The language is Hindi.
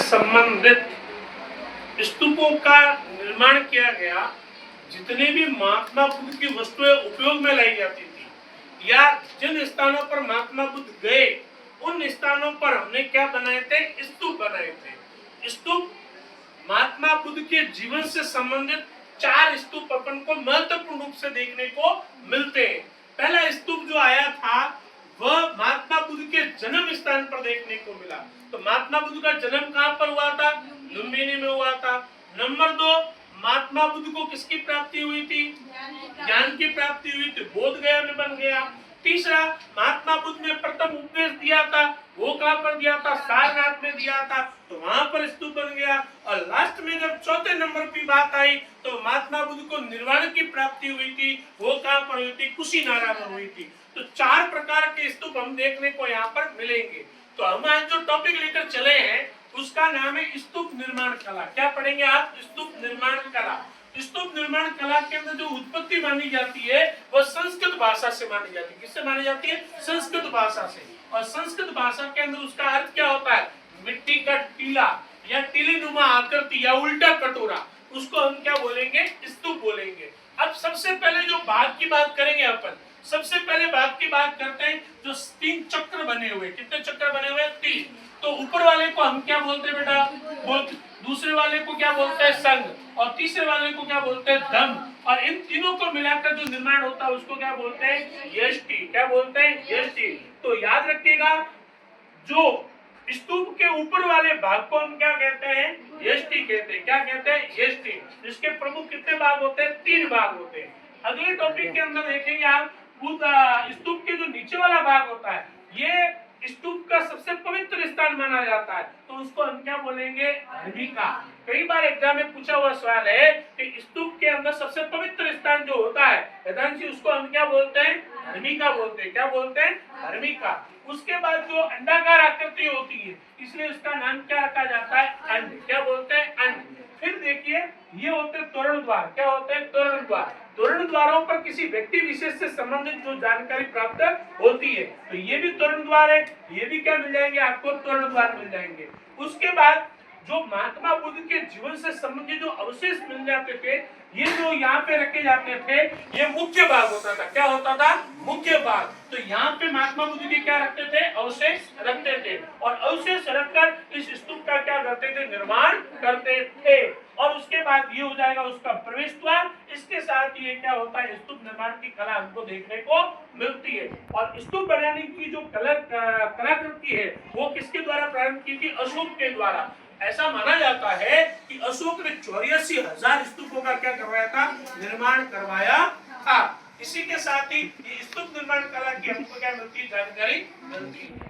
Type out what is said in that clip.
संबंधित स्तूपों का निर्माण किया गया। जितने भी महात्मा बुद्ध की वस्तुएं उपयोग में लाई जाती थी या जिन स्थानों पर महात्मा बुद्ध गए उन स्थानों पर हमने क्या बनाए थे? स्तूप बनाए थे। स्तूप महात्मा बुद्ध के जीवन से संबंधित 4 स्तूप अपन को महत्वपूर्ण रूप से देखने को मिलते हैं। पहला स्तूप जो आया था वह महात्मा बुद्ध के जन्म स्थान पर देखने को मिला। तो महात्मा बुद्ध का जन्म कहां पर हुआ था? लुम्बिनी में हुआ था। नंबर 2, महात्मा बुद्ध को किसकी प्राप्ति हुई थी? ज्ञान की प्राप्ति हुई थी, बोध गया में बन गया। तीसरा, महात्मा बुद्ध ने प्रथम उपदेश दिया था, वो कहां पर दिया था? सारनाथ में दिया था, तो वहां पर स्तूप बन गया। और लास्ट में जब चौथे नंबर की बात आई तो महात्मा बुद्ध को निर्वाण की प्राप्ति हुई थी, वो कहां पर हुई थी? कुशीनारा में हुई थी। तो 4 प्रकार के स्तूप हम देखने को यहाँ पर मिलेंगे। तो हम आज जो टॉपिक लेकर चले हैं उसका नाम है स्तूप निर्माण कला। क्या पढ़ेंगे आप? स्तूप निर्माण कला। स्तूप निर्माण कला के अंदर जो उत्पत्ति मानी जाती है वह संस्कृत भाषा से मानी जाती है। किससे मानी जाती है? संस्कृत भाषा से। और संस्कृत भाषा के अंदर उसका अर्थ क्या होता है? मिट्टी का टीला या टीलीनुमा आकृति या उल्टा कटोरा, उसको हम क्या बोलेंगे? स्तूप बोलेंगे। अब सबसे पहले जो भाग की बात करेंगे अपन, सबसे पहले भाग की बात करते हैं जो 3 चक्र बने हुए। कितने चक्र बने हुए? 3। तो ऊपर वाले को हम क्या बोलते हैं बेटा? दूसरे वाले को क्या बोलते हैं? संघ। और तीसरे वाले को क्या बोलते हैं? दम। और इन तीनों को मिलाकर जो निर्माण होता है उसको क्या बोलते हैं? यष्टि। क्या बोलते हैं? यष्टि। तो याद रखिएगा, जो स्तूप के ऊपर वाले भाग को हम क्या कहते हैं? यष्टि कहते हैं। क्या कहते हैं? यष्टि। जिसके प्रमुख कितने भाग होते हैं? 3 भाग होते हैं। अगले टॉपिक के अंदर देखेंगे आप स्तूप के जो नीचे वाला भाग होता है, ये स्तूप का सबसे पवित्र स्थान माना जाता है, तो उसको हम क्या बोलेंगे? हर्मिका। कई बार एग्जाम में पूछा हुआ सवाल है कि स्तूप के अंदर सबसे पवित्र स्थान जो होता है वेदांत जी, उसको हम क्या बोलते हैं? हर्मिका बोलते हैं। क्या बोलते हैं? हर्मिका। उसके बाद जो अंडाकार आकृति होती है इसलिए उसका नाम क्या रखा जाता है? अंड। क्या बोलते हैं? अंड। फिर देखिए, ये होते हैं तोरण द्वार। क्या होते हैं? तोरण द्वार। तोरण द्वारों पर किसी व्यक्ति विशेष से संबंधित जो जानकारी प्राप्त होती है, तो ये भी तोरण द्वार है। ये भी क्या मिल जाएंगे आपको? तोरण द्वार मिल जाएंगे। उसके बाद जो महात्मा बुद्ध के जीवन से संबंधित जो अवशेष मिल जाते थे, ये जो यहाँ पे रखे जाते थे, ये मुख्य भाग होता था। क्या होता था? मुख्य भाग। तो यहाँ पे महात्मा बुद्ध के क्या रखते थे? अवशेष रखते थे। और अवशेष रखकर इस स्तूप का क्या करते थे? निर्माण करते थे। और उसके बाद ये हो जाएगा उसका प्रवेश द्वार। इसके साथ ये क्या होता है? स्तूप निर्माण की कला हमको देखने को मिलती है। और स्तूप बनाने की जो कलाकृति है वो किसके द्वारा प्रारंभ की थी? अशोक के द्वारा। ऐसा माना जाता है कि अशोक ने 84,000 स्तूपों का क्या करवाया था? निर्माण करवाया था। इसी के साथ ही स्तूप निर्माण कला की हमको क्या मिलती है? जानकारी मिलती है।